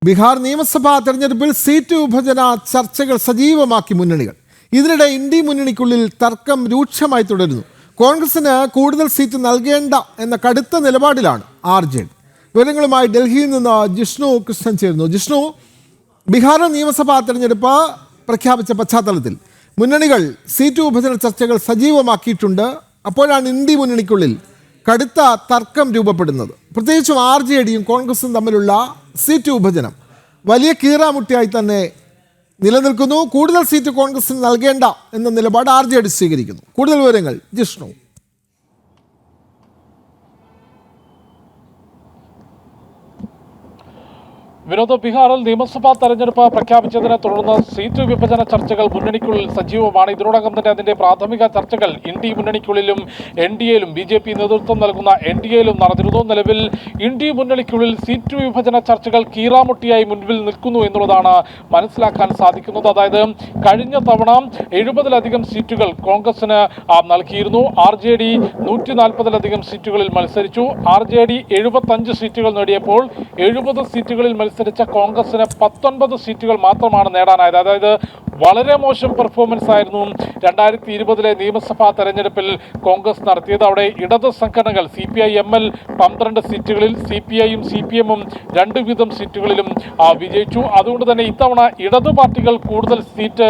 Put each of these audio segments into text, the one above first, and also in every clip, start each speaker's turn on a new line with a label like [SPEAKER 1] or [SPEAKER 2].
[SPEAKER 1] ബീഹാർ നിയമസഭാ തെരഞ്ഞെടുപ്പിൽ സീറ്റ് വിഭജന ചർച്ചകൾ സജീവമാക്കി മുന്നണികൾ. ഇതിനിടെ ഇന്ത്യ മുന്നണിക്കുള്ളിൽ തർക്കം രൂക്ഷമായി തുടരുന്നു. കോൺഗ്രസിന് കൂടുതൽ സീറ്റ് നൽകേണ്ട എന്ന കടുത്ത നിലപാടിലാണ് RJD. വിവരങ്ങളുമായി ഡൽഹിയിൽ നിന്ന് ജിഷ്ണു കൃഷ്ണൻ ചേരുന്നു. ജിഷ്ണു, ബീഹാർ നിയമസഭാ തെരഞ്ഞെടുപ്പ് പ്രഖ്യാപിച്ച പശ്ചാത്തലത്തിൽ മുന്നണികൾ സീറ്റ് വിഭജന ചർച്ചകൾ സജീവമാക്കിയിട്ടുണ്ട്. അപ്പോഴാണ് ഇന്ത്യ മുന്നണിക്കുള്ളിൽ കടുത്ത തർക്കം രൂപപ്പെടുന്നത്. പ്രത്യേകിച്ചും RJDയും കോൺഗ്രസും തമ്മിലുള്ള സീറ്റ് വിഭജനം വലിയ കീറാമുട്ടിയായി തന്നെ നിലനിൽക്കുന്നു. കൂടുതൽ സീറ്റ് കോൺഗ്രസിന് നൽകേണ്ട എന്ന നിലപാട് RJD സ്വീകരിക്കുന്നു. കൂടുതൽ വിവരങ്ങൾ ജിഷ്ണു.
[SPEAKER 2] വിനോദ്, ബീഹാറിൽ നിയമസഭാ തെരഞ്ഞെടുപ്പ് പ്രഖ്യാപിച്ചതിനെ തുടർന്ന് സീറ്റ് വിഭജന ചർച്ചകൾ മുന്നണിക്കുള്ളിൽ സജീവമാണ്. ഇതിനോടകം തന്നെ അതിന്റെ പ്രാഥമിക ചർച്ചകൾ ഇന്ത്യ മുന്നണിക്കുള്ളിലും NDAയിലും BJP നേതൃത്വം നൽകുന്ന NDAയിലും നടന്നിരുന്നു. നിലവിൽ ഇന്ത്യ മുന്നണിക്കുള്ളിൽ സീറ്റ് വിഭജന ചർച്ചകൾ കീറാമുട്ടിയായി മുൻപിൽ നിൽക്കുന്നു എന്നുള്ളതാണ് മനസ്സിലാക്കാൻ സാധിക്കുന്നത്. അതായത് കഴിഞ്ഞ തവണ 70-ലധികം സീറ്റുകൾ കോൺഗ്രസിന് നൽകിയിരുന്നു. RJD 140-ലധികം സീറ്റുകളിൽ മത്സരിച്ചു. RJD 75 സീറ്റുകൾ നേടിയപ്പോൾ 70 സീറ്റുകളിൽ മത്സരിച്ച കോൺഗ്രസിന് 19 സീറ്റുകൾ മാത്രമാണ് നേടാനായത്. അതായത് വളരെ മോശം പെർഫോമൻസ് ആയിരുന്നു 2020-ലെ നിയമസഭാ തെരഞ്ഞെടുപ്പിൽ കോൺഗ്രസ് നടത്തിയത്. അവിടെ ഇടത് സംഘടനകൾ CPI-ML 12 സീറ്റുകളിൽ, CPIയും CPMും 2 വീതം സീറ്റുകളിലും വിജയിച്ചു. അതുകൊണ്ട് തന്നെ ഇത്തവണ ഇടതു പാർട്ടികൾ കൂടുതൽ സീറ്റ്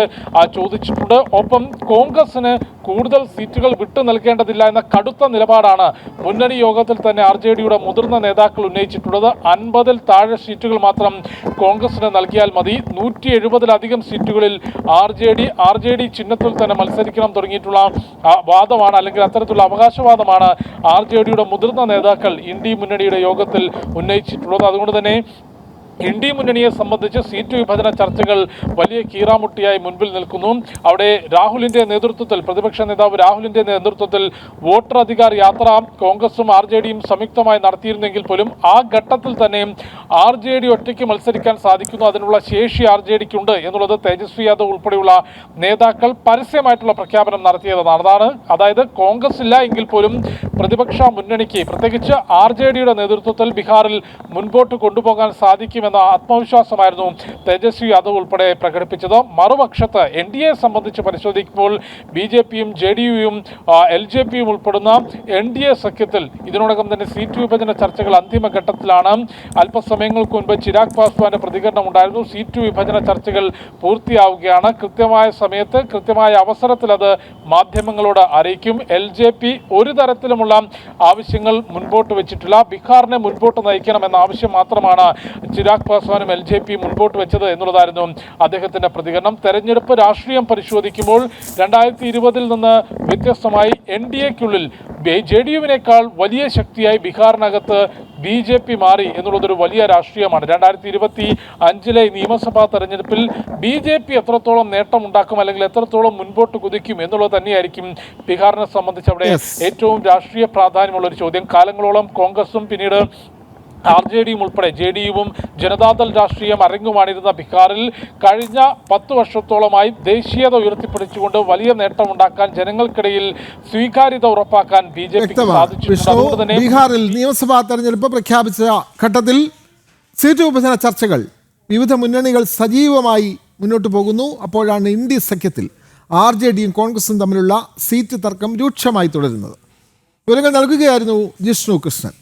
[SPEAKER 2] ചോദിച്ചിട്ടുണ്ട്. ഒപ്പം കോൺഗ്രസിന് കൂടുതൽ സീറ്റുകൾ വിട്ടു നൽകേണ്ടതില്ല എന്ന കടുത്ത നിലപാടാണ് മുന്നണി യോഗത്തിൽ തന്നെ RJDയുടെ മുതിർന്ന നേതാക്കൾ ഉന്നയിച്ചിട്ടുള്ളത്. 50-ൽ താഴെ സീറ്റുകൾ മാത്രം കോൺഗ്രസിന് നൽകിയാൽ മതി. 170-ലധികം സീറ്റുകളിൽ RJD ചിഹ്നത്തിൽ തന്നെ മത്സരിക്കണം തുടങ്ങിയിട്ടുള്ള വാദമാണ്, അല്ലെങ്കിൽ അത്തരത്തിലുള്ള അവകാശവാദമാണ് RJDയുടെ മുതിർന്ന നേതാക്കൾ ഇന്ത്യ മുന്നണിയുടെ യോഗത്തിൽ ഉന്നയിച്ചിട്ടുള്ളത്. അതുകൊണ്ട് തന്നെ ഇന്ത്യ മുന്നണിയെ സംബന്ധിച്ച് സീറ്റ് വിഭജന ചർച്ചകൾ വലിയ കീറാമുട്ടിയായി മുൻപിൽ നിൽക്കുന്നു. അവിടെ രാഹുലിന്റെ നേതൃത്വത്തിൽ, പ്രതിപക്ഷ നേതാവ് രാഹുലിന്റെ നേതൃത്വത്തിൽ വോട്ടർ അധികാർ യാത്ര കോൺഗ്രസും RJDയും സംയുക്തമായി നടത്തിയിരുന്നെങ്കിൽ പോലും ആ ഘട്ടത്തിൽ തന്നെ RJD ഒറ്റയ്ക്ക് മത്സരിക്കാൻ സാധിക്കുന്നു, അതിനുള്ള ശേഷി RJDക്കുണ്ട് എന്നുള്ളത് തേജസ്വി യാദവ് ഉൾപ്പെടെയുള്ള നേതാക്കൾ പരസ്യമായിട്ടുള്ള പ്രഖ്യാപനം നടത്തിയതാണ്. അതായത് കോൺഗ്രസ് ഇല്ല എങ്കിൽ പോലും പ്രതിപക്ഷ മുന്നണിക്ക്, പ്രത്യേകിച്ച് RJDയുടെ നേതൃത്വത്തിൽ ബീഹാറിൽ മുൻപോട്ട് കൊണ്ടുപോകാൻ സാധിക്കും എന്ന ആത്മവിശ്വാസമായിരുന്നു തേജസ്വി യാദവ് ഉൾപ്പെടെ പ്രകടിപ്പിച്ചത്. മറുപക്ഷത്ത് NDAയെ സംബന്ധിച്ച് പരിശോധിക്കുമ്പോൾ BJPയും JDUയും LJPയും ഉൾപ്പെടുന്ന NDA സഖ്യത്തിൽ ഇതിനോടകം തന്നെ സീറ്റ് വിഭജന ചർച്ചകൾ അന്തിമഘട്ടത്തിലാണ്. അല്പസമയങ്ങൾക്ക് മുൻപ് ചിരാഗ് പാസ്വാന്റെ പ്രതികരണം ഉണ്ടായിരുന്നു. സീറ്റ് വിഭജന ചർച്ചകൾ പൂർത്തിയാവുകയാണ്, കൃത്യമായ സമയത്ത് കൃത്യമായ അവസരത്തിൽ അത് മാധ്യമങ്ങളോട് അറിയിക്കും. LJP ഒരു തരത്തിലുമുള്ള ആവശ്യങ്ങൾ മുൻപോട്ട് വെച്ചിട്ടില്ല. ബീഹാറിനെ മുൻപോട്ട് നയിക്കണം എന്ന ആവശ്യം മാത്രമാണ് ചിരാഗ് പാസ്വാനും LJPയും മുൻപോട്ട് വെച്ചത് എന്നുള്ളതായിരുന്നു അദ്ദേഹത്തിന്റെ പ്രതികരണം. തെരഞ്ഞെടുപ്പ് രാഷ്ട്രീയം പരിശോധിക്കുമ്പോൾ 2020-ൽ നിന്ന് വ്യത്യസ്തമായി NDAയ്ക്കുള്ളിൽ JDUവിനേക്കാൾ വലിയ ശക്തിയായി ബീഹാറിനകത്ത് BJP മാറി എന്നുള്ളതൊരു വലിയ രാഷ്ട്രീയമാണ്. 2025-ലെ നിയമസഭാ തെരഞ്ഞെടുപ്പിൽ BJP എത്രത്തോളം നേട്ടമുണ്ടാക്കും, അല്ലെങ്കിൽ എത്രത്തോളം മുൻപോട്ട് കുതിക്കും എന്നുള്ളത് തന്നെയായിരിക്കും ബീഹാറിനെ സംബന്ധിച്ച് അവിടെ ഏറ്റവും രാഷ്ട്രീയ പ്രാധാന്യമുള്ള ഒരു ചോദ്യം. കാലങ്ങളോളം കോൺഗ്രസും പിന്നീട് RJDയും ഉൾപ്പെടെ JDUവും ജനതാദൾ രാഷ്ട്രീയം അരങ്ങുമാണിരുന്ന ബീഹാറിൽ കഴിഞ്ഞ 10 വർഷത്തോളമായി ദേശീയത ഉയർത്തിപ്പിടിച്ചുകൊണ്ട് വലിയ നേട്ടമുണ്ടാക്കാൻ, ജനങ്ങൾക്കിടയിൽ സ്വീകാര്യത ഉറപ്പാക്കാൻ BJPക്ക് സാധിച്ചിട്ടുണ്ട്.
[SPEAKER 1] ബീഹാറിൽ നിയമസഭാ തെരഞ്ഞെടുപ്പ് പ്രഖ്യാപിച്ച ഘട്ടത്തിൽ സീറ്റ് വിഭജന ചർച്ചകൾ വിവിധ മുന്നണികൾ സജീവമായി മുന്നോട്ട് പോകുന്നു. അപ്പോഴാണ് ഇന്ത്യ സഖ്യത്തിൽ RJDയും കോൺഗ്രസും തമ്മിലുള്ള സീറ്റ് തർക്കം രൂക്ഷമായി തുടരുന്നത്. വിവരങ്ങൾ നൽകുകയായിരുന്നു ജിഷ്ണു കൃഷ്ണൻ.